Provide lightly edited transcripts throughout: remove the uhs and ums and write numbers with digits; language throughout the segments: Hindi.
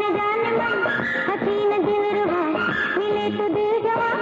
न जाने मन हसीन दिलरुबा मिले तो दिल जवा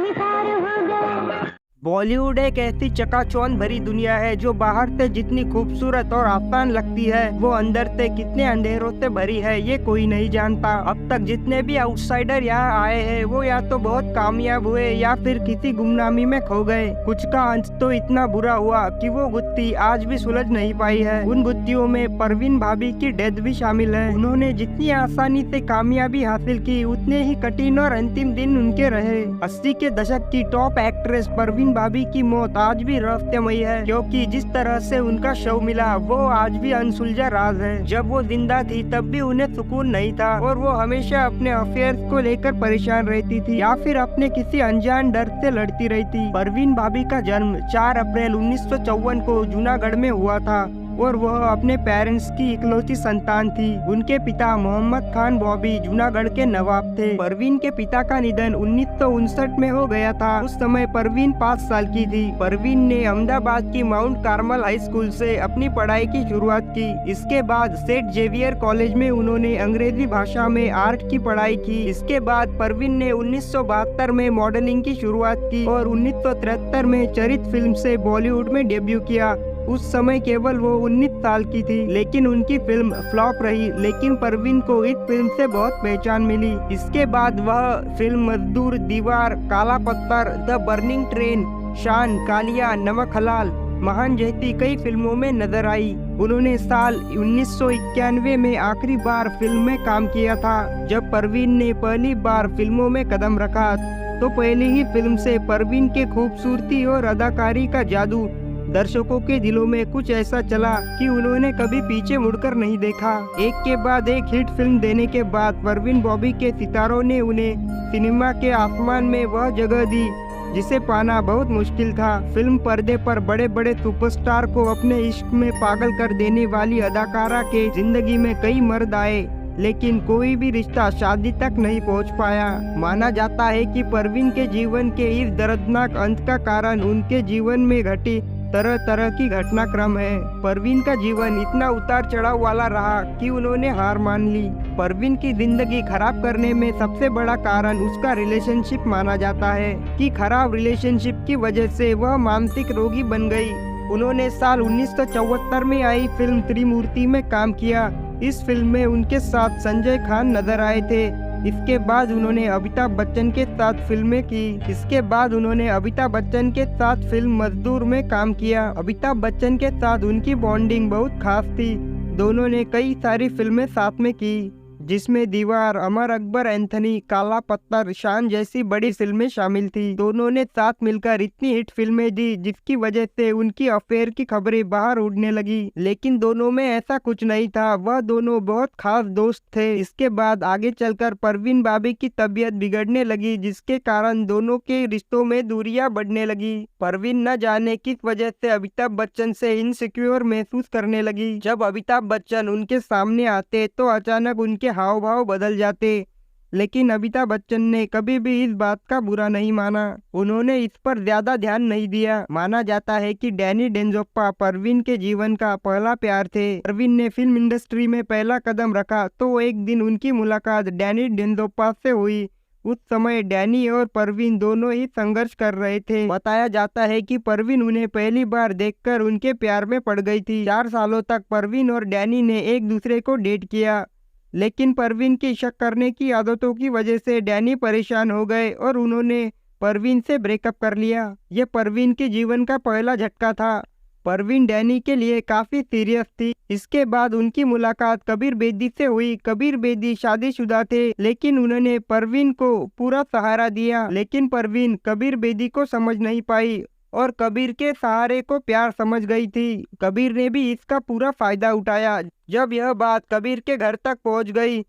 निसार हो गया। बॉलीवुड एक ऐसी चकाचौंध भरी दुनिया है जो बाहर से जितनी खूबसूरत और आसान लगती है वो अंदर से कितने अंधेरों से भरी है ये कोई नहीं जानता। अब तक जितने भी आउटसाइडर यहाँ आए हैं वो या तो बहुत कामयाब हुए या फिर किसी गुमनामी में खो गए। कुछ का अंत तो इतना बुरा हुआ कि वो गुत्थी आज भी सुलझ नहीं पाई है। उन गुत्थियों में परवीन भाभी की डेथ भी शामिल है। उन्होंने जितनी आसानी से कामयाबी हासिल की उतने ही कठिन और अंतिम दिन उनके रहे। 80 के दशक की टॉप एक्ट्रेस परवीन भाभी की मौत आज भी रहस्यमयी है, क्योंकि जिस तरह से उनका शव मिला वो आज भी अनसुलझा राज है। जब वो जिंदा थी तब भी उन्हें सुकून नहीं था और वो हमेशा अपने अफेयर्स को लेकर परेशान रहती थी या फिर अपने किसी अनजान डर से लड़ती रहती। परवीन भाभी का जन्म 4 अप्रैल 1954 को जूनागढ़ में हुआ था और वह अपने पेरेंट्स की इकलौती संतान थी। उनके पिता मोहम्मद खान बॉबी जूनागढ़ के नवाब थे। परवीन के पिता का निधन 1959 में हो गया था। उस समय परवीन 5 साल की थी। परवीन ने अहमदाबाद की माउंट कार्मल हाई स्कूल से अपनी पढ़ाई की शुरुआत की। इसके बाद सेंट जेवियर कॉलेज में उन्होंने अंग्रेजी भाषा में आर्ट की पढ़ाई की। इसके बाद परवीन ने 1972 में मॉडलिंग की शुरुआत की और 1973 में चरित फिल्म से बॉलीवुड में डेब्यू किया। उस समय केवल वो 19 साल की थी, लेकिन उनकी फिल्म फ्लॉप रही। लेकिन परवीन को इस फिल्म से बहुत पहचान मिली। इसके बाद वह फिल्म मजदूर, दीवार, काला पत्थर, द बर्निंग ट्रेन, शान, कालिया, नमक हलाल, महान जैसी कई फिल्मों में नजर आई। उन्होंने साल 1991 में आखिरी बार फिल्म में काम किया था। जब परवीन ने पहली बार फिल्मों में कदम रखा तो पहली ही फिल्म से परवीन के खूबसूरती और अदाकारी का जादू दर्शकों के दिलों में कुछ ऐसा चला कि उन्होंने कभी पीछे मुड़कर नहीं देखा। एक के बाद एक हिट फिल्म देने के बाद परवीन बॉबी के सितारों ने उन्हें सिनेमा के आसमान में वह जगह दी जिसे पाना बहुत मुश्किल था। फिल्म पर्दे पर बड़े बड़े सुपरस्टार को अपने इश्क में पागल कर देने वाली अदाकारा के जिंदगी में कई मर्द आए, लेकिन कोई भी रिश्ता शादी तक नहीं पहुंच पाया। माना जाता है कि परवीन के जीवन के इस दर्दनाक अंत का कारण उनके जीवन में घटी तरह तरह की घटनाक्रम है। परवीन का जीवन इतना उतार चढ़ाव वाला रहा कि उन्होंने हार मान ली। परवीन की जिंदगी खराब करने में सबसे बड़ा कारण उसका रिलेशनशिप माना जाता है कि खराब रिलेशनशिप की वजह से वह मानसिक रोगी बन गई। उन्होंने साल 1974 में आई फिल्म त्रिमूर्ति में काम किया। इस फिल्म में उनके साथ संजय खान नजर आए थे। इसके बाद उन्होंने अमिताभ बच्चन के साथ फिल्में की। इसके बाद उन्होंने अमिताभ बच्चन के साथ फिल्म मजदूर में काम किया। अमिताभ बच्चन के साथ उनकी बॉन्डिंग बहुत खास थी। दोनों ने कई सारी फिल्में साथ में की, जिसमें दीवार, अमर अकबर एंथनी, काला पत्थर, शान जैसी बड़ी फिल्में शामिल थी। दोनों ने साथ मिलकर इतनी हिट फिल्में दी जिसकी वजह से उनकी अफेयर की खबरें बाहर उड़ने लगी। लेकिन दोनों में ऐसा कुछ नहीं था, वह दोनों बहुत खास दोस्त थे। इसके बाद आगे चलकर परवीन भाभी की तबीयत बिगड़ने लगी, जिसके कारण दोनों के रिश्तों में दूरियां बढ़ने लगी। परवीन न जाने किस वजह से अमिताभ बच्चन से इनसिक्योर महसूस करने लगी। जब अमिताभ बच्चन उनके सामने आते तो अचानक उनके हाव भाव बदल जाते, लेकिन अमिताभ बच्चन ने कभी भी इस बात का बुरा नहीं माना। उन्होंने इस पर ज्यादा ध्यान नहीं दिया। माना जाता है कि डैनी डेंजोप्पा परवीन के जीवन का पहला प्यार थे। परवीन ने फिल्म इंडस्ट्री में पहला कदम रखा तो एक दिन उनकी मुलाकात डैनी डेंजोप्पा से हुई। उस समय डैनी और परवीन दोनों ही संघर्ष कर रहे थे। बताया जाता है कि परवीन उन्हें पहली बार देखकर उनके प्यार में पड़ गई थी। 4 सालों तक परवीन और डैनी ने एक दूसरे को डेट किया, लेकिन परवीन की शक करने की आदतों की वजह से डैनी परेशान हो गए और उन्होंने परवीन से ब्रेकअप कर लिया। यह परवीन के जीवन का पहला झटका था। परवीन डैनी के लिए काफी सीरियस थी। इसके बाद उनकी मुलाकात कबीर बेदी से हुई। कबीर बेदी शादीशुदा थे, लेकिन उन्होंने परवीन को पूरा सहारा दिया। लेकिन परवीन कबीर बेदी को समझ नहीं पाई और कबीर के सहारे को प्यार समझ गई थी। कबीर ने भी इसका पूरा फायदा उठाया। जब यह बात कबीर के घर तक पहुंच गई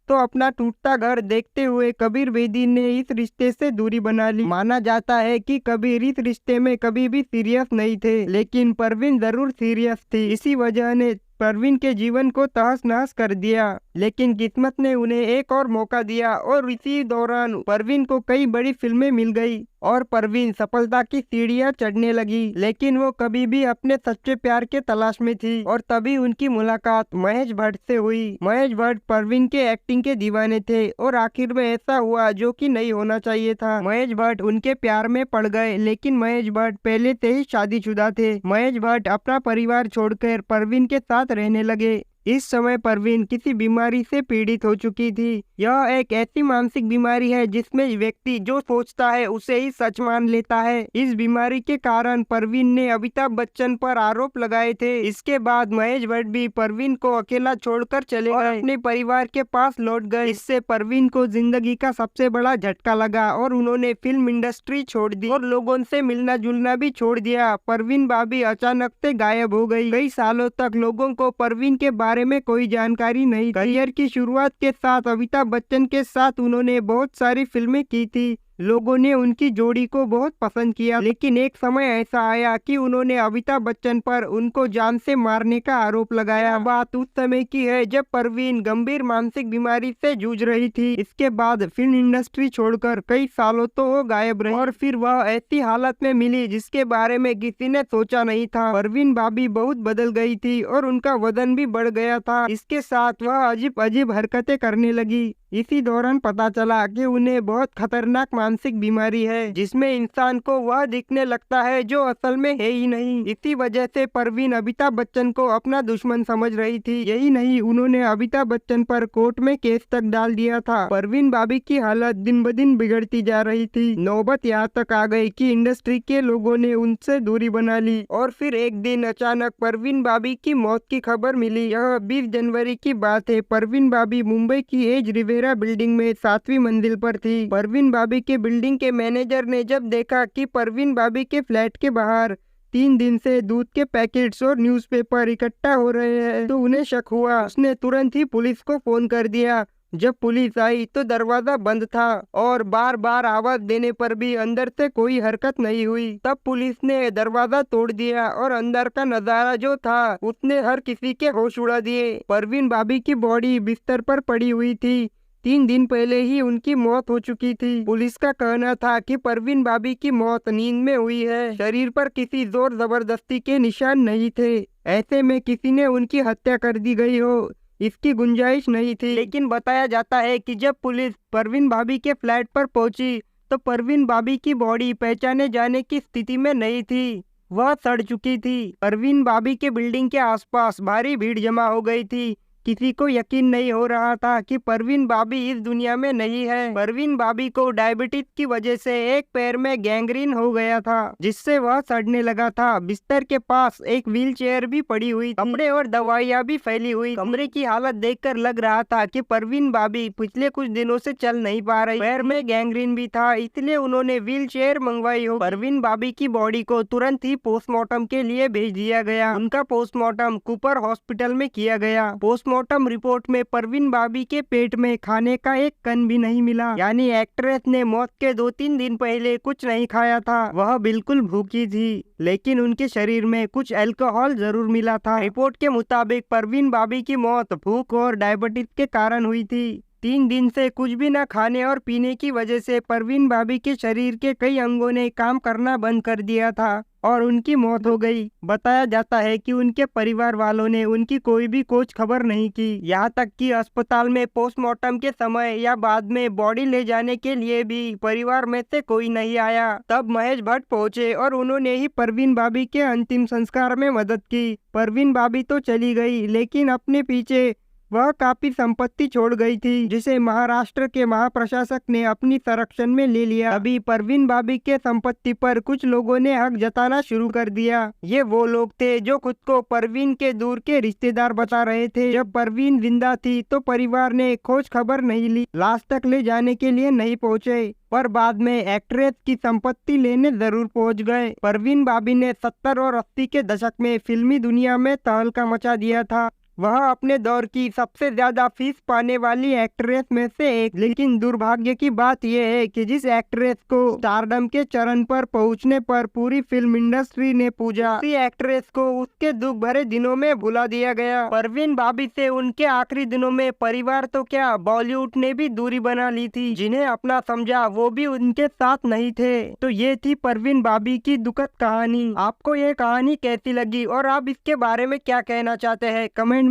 तो अपना टूटता घर देखते हुए कबीर बेदी ने इस रिश्ते से दूरी बना ली। माना जाता है कि कबीर इस रिश्ते में कभी भी सीरियस नहीं थे, लेकिन परवीन जरूर सीरियस थी। इसी वजह ने परवीन के जीवन को तहस नहस कर दिया। लेकिन किस्मत ने उन्हें एक और मौका दिया और इसी दौरान परवीन को कई बड़ी फिल्में मिल गई और परवीन सफलता की सीढ़ियां चढ़ने लगी। लेकिन वो कभी भी अपने सच्चे प्यार के तलाश में थी और तभी उनकी मुलाकात महेश भट्ट से हुई। महेश भट्ट परवीन के एक्टिंग के दीवाने थे और आखिर में ऐसा हुआ जो कि नहीं होना चाहिए था। महेश भट्ट उनके प्यार में पड़ गए, लेकिन महेश भट्ट पहले से ही शादीशुदा थे। महेश भट्ट अपना परिवार छोड़कर परवीन के साथ रहने लगे। इस समय परवीन किसी बीमारी से पीड़ित हो चुकी थी। यह एक ऐसी मानसिक बीमारी है जिसमें व्यक्ति जो सोचता है उसे ही सच मान लेता है। इस बीमारी के कारण परवीन ने अमिताभ बच्चन पर आरोप लगाए थे। इसके बाद महेश भट्ट भी परवीन को अकेला छोड़कर चले गए, अपने परिवार के पास लौट गए। इससे परवीन को जिंदगी का सबसे बड़ा झटका लगा और उन्होंने फिल्म इंडस्ट्री छोड़ दी और लोगों से मिलना जुलना भी छोड़ दिया। परवीन भाभी अचानक से गायब हो गई। कई सालों तक लोगों को परवीन के बारे में कोई जानकारी नहीं। करियर की शुरुआत के साथ अमिताभ बच्चन के साथ उन्होंने बहुत सारी फिल्में की थी। लोगों ने उनकी जोड़ी को बहुत पसंद किया, लेकिन एक समय ऐसा आया कि उन्होंने अमिताभ बच्चन पर उनको जान से मारने का आरोप लगाया। बात उस समय की है जब परवीन गंभीर मानसिक बीमारी से जूझ रही थी। इसके बाद फिल्म इंडस्ट्री छोड़कर कई सालों तो वो गायब रही और फिर वह ऐसी हालत में मिली जिसके बारे में किसी ने सोचा नहीं था। परवीन भाभी बहुत बदल गई थी और उनका वजन भी बढ़ गया था। इसके साथ वह अजीब अजीब हरकतें करने लगी। इसी दौरान पता चला कि उन्हें बहुत खतरनाक मानसिक बीमारी है जिसमें इंसान को वह दिखने लगता है जो असल में है ही नहीं। इसी वजह से परवीन अमिताभ बच्चन को अपना दुश्मन समझ रही थी। यही नहीं, उन्होंने अमिताभ बच्चन पर कोर्ट में केस तक डाल दिया था। परवीन भाभी की हालत दिन ब दिन बिगड़ती जा रही थी। नौबत यहाँ तक आ गई कि इंडस्ट्री के लोगों ने उनसे दूरी बना ली और फिर एक दिन अचानक परवीन भाभी की मौत की खबर मिली। यह 20 जनवरी की बात है। परवीन भाभी मुंबई की एज रिवेरा बिल्डिंग में 7वीं मंजिल पर थी। परवीन भाभी के बिल्डिंग के मैनेजर ने जब देखा कि परवीन भाभी के फ्लैट के बाहर 3 दिन से दूध के पैकेट्स और न्यूज़पेपर इकट्ठा हो रहे हैं तो उन्हें शक हुआ। उसने तुरंत ही पुलिस को फोन कर दिया। जब पुलिस आई तो दरवाजा बंद था और बार बार आवाज देने पर भी अंदर से कोई हरकत नहीं हुई। तब पुलिस ने दरवाजा तोड़ दिया और अंदर का नजारा जो था उसने हर किसी के होश उड़ा दिए। परवीन भाभी की बॉडी बिस्तर पर पड़ी हुई थी। 3 दिन पहले ही उनकी मौत हो चुकी थी। पुलिस का कहना था कि परवीन भाभी की मौत नींद में हुई है। शरीर पर किसी जोर जबरदस्ती के निशान नहीं थे। ऐसे में किसी ने उनकी हत्या कर दी गई हो इसकी गुंजाइश नहीं थी। लेकिन बताया जाता है कि जब पुलिस परवीन भाभी के फ्लैट पर पहुंची तो परवीन भाभी की बॉडी पहचाने जाने की स्थिति में नहीं थी, वह सड़ चुकी थी। परवीन भाभी के बिल्डिंग के आसपास भारी भीड़ जमा हो गई थी। किसी को यकीन नहीं हो रहा था कि परवीन भाभी इस दुनिया में नहीं है। परवीन भाभी को डायबिटीज की वजह से एक पैर में गैंग्रीन हो गया था जिससे वह सड़ने लगा था। बिस्तर के पास एक व्हीलचेयर भी पड़ी हुई, कपड़े और दवाइयाँ भी फैली हुई। कमरे की हालत देखकर लग रहा था कि परवीन भाभी पिछले कुछ दिनों से चल नहीं पा रही। पैर में गैंग्रीन भी था, इसलिए उन्होंने व्हीलचेयर मंगवाई हो। परवीन भाभी की बॉडी को तुरंत ही पोस्टमार्टम के लिए भेज दिया गया। उनका पोस्टमार्टम कूपर हॉस्पिटल में किया गया। पोस्टमार्टम रिपोर्ट में परवीन भाभी के पेट में खाने का एक कण भी नहीं मिला, यानी एक्ट्रेस ने मौत के 2-3 दिन पहले कुछ नहीं खाया था। वह बिल्कुल भूखी थी, लेकिन उनके शरीर में कुछ अल्कोहल जरूर मिला था। रिपोर्ट के मुताबिक परवीन भाभी की मौत भूख और डायबिटीज के कारण हुई थी। 3 दिन से कुछ भी न खाने और पीने की वजह से परवीन भाभी के शरीर के कई अंगों ने काम करना बंद कर दिया था और उनकी मौत हो गई। बताया जाता है कि उनके परिवार वालों ने उनकी कोई भी खोज खबर नहीं की, यहाँ तक कि अस्पताल में पोस्टमार्टम के समय या बाद में बॉडी ले जाने के लिए भी परिवार में से कोई नहीं आया। तब महेश भट्ट पहुँचे और उन्होंने ही परवीन भाभी के अंतिम संस्कार में मदद की। परवीन भाभी तो चली गई, लेकिन अपने पीछे वह काफी संपत्ति छोड़ गई थी जिसे महाराष्ट्र के महाप्रशासक ने अपनी संरक्षण में ले लिया। अभी परवीन भाभी के संपत्ति पर कुछ लोगों ने हक जताना शुरू कर दिया। ये वो लोग थे जो खुद को परवीन के दूर के रिश्तेदार बता रहे थे। जब परवीन जिंदा थी तो परिवार ने खोज खबर नहीं ली, लाश तक ले जाने के लिए नहीं पहुँचे, पर बाद में एक्ट्रेस की संपत्ति लेने जरूर पहुंच गए। परवीन भाभी ने 70 और 80 के दशक में फिल्मी दुनिया में तहलका मचा दिया था। वह अपने दौर की सबसे ज्यादा फीस पाने वाली एक्ट्रेस में से एक। लेकिन दुर्भाग्य की बात यह है कि जिस एक्ट्रेस को स्टारडम के चरण पर पहुंचने पर पूरी फिल्म इंडस्ट्री ने पूजा, उसी एक्ट्रेस को उसके दुख भरे दिनों में भुला दिया गया। परवीन भाभी से उनके आखिरी दिनों में परिवार तो क्या, बॉलीवुड ने भी दूरी बना ली थी। जिन्हें अपना समझा वो भी उनके साथ नहीं थे। तो ये थी परवीन भाभी की दुखद कहानी। आपको ये कहानी कैसी लगी और आप इसके बारे में क्या कहना चाहते हैं, कमेंट